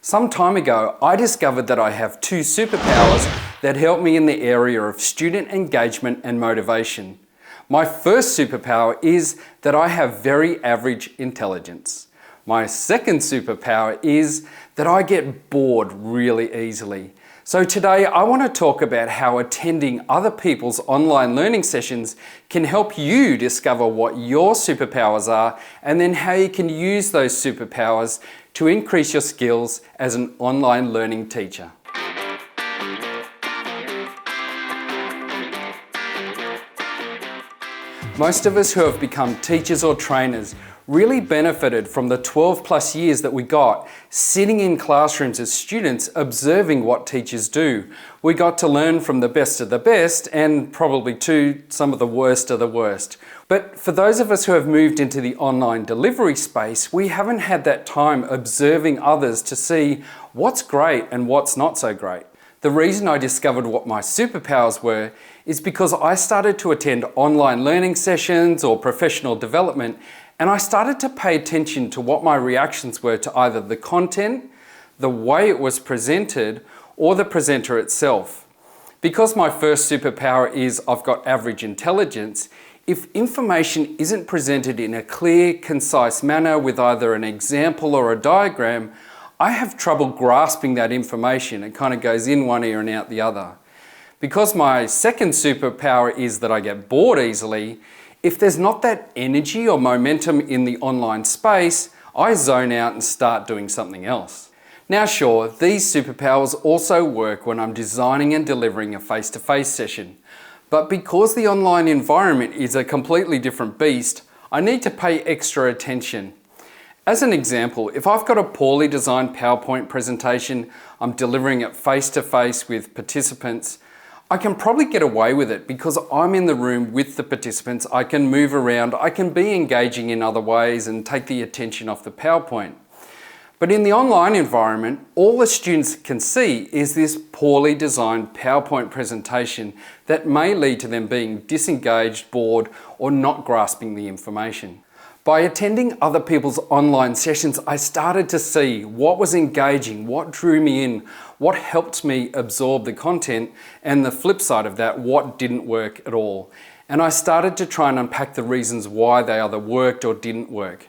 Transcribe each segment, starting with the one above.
Some time ago, I discovered that I have two superpowers that help me in the area of student engagement and motivation. My first superpower is that I have very average intelligence. My second superpower is that I get bored really easily. So today I want to talk about how attending other people's online learning sessions can help you discover what your superpowers are and then how you can use those superpowers to increase your skills as an online learning teacher. Most of us who have become teachers or trainers really benefited from the 12+ years that we got sitting in classrooms as students observing what teachers do. We got to learn from the best of the best and probably too some of the worst of the worst. But for those of us who have moved into the online delivery space, we haven't had that time observing others to see what's great and what's not so great. The reason I discovered what my superpowers were is because I started to attend online learning sessions or professional development, and I started to pay attention to what my reactions were to either the content, the way it was presented, or the presenter itself. Because my first superpower is I've got average intelligence, if information isn't presented in a clear, concise manner with either an example or a diagram, I have trouble grasping that information. It kind of goes in one ear and out the other. Because my second superpower is that I get bored easily, if there's not that energy or momentum in the online space, I zone out and start doing something else. Now sure, these superpowers also work when I'm designing and delivering a face-to-face session. But because the online environment is a completely different beast, I need to pay extra attention. As an example, if I've got a poorly designed PowerPoint presentation, I'm delivering it face-to-face with participants, I can probably get away with it because I'm in the room with the participants, I can move around, I can be engaging in other ways and take the attention off the PowerPoint. But in the online environment, all the students can see is this poorly designed PowerPoint presentation that may lead to them being disengaged, bored, or not grasping the information. By attending other people's online sessions, I started to see what was engaging, what drew me in, what helped me absorb the content, and the flip side of that, what didn't work at all. And I started to try and unpack the reasons why they either worked or didn't work.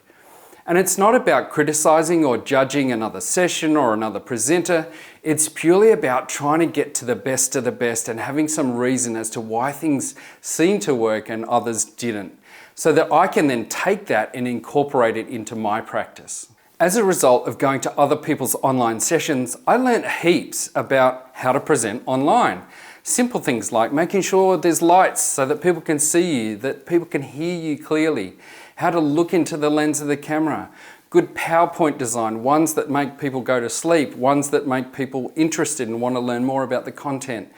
And it's not about criticizing or judging another session or another presenter. It's purely about trying to get to the best of the best and having some reason as to why things seem to work and others didn't, so that I can then take that and incorporate it into my practice. As a result of going to other people's online sessions, I learned heaps about how to present online. Simple things like making sure there's lights so that people can see you, that people can hear you clearly, how to look into the lens of the camera, good PowerPoint design, ones that make people go to sleep, ones that make people interested and want to learn more about the content,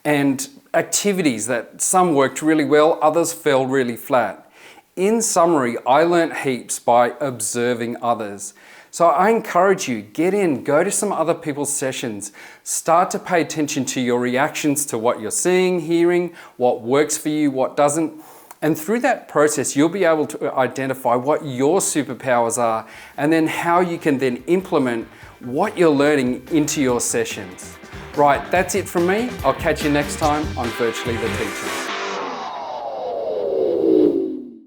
and activities that some worked really well, others fell really flat. In summary, I learnt heaps by observing others. So I encourage you, get in, go to some other people's sessions, start to pay attention to your reactions to what you're seeing, hearing, what works for you, what doesn't. And through that process, you'll be able to identify what your superpowers are and then how you can then implement what you're learning into your sessions. Right, that's it from me. I'll catch you next time on Virtually the Teacher.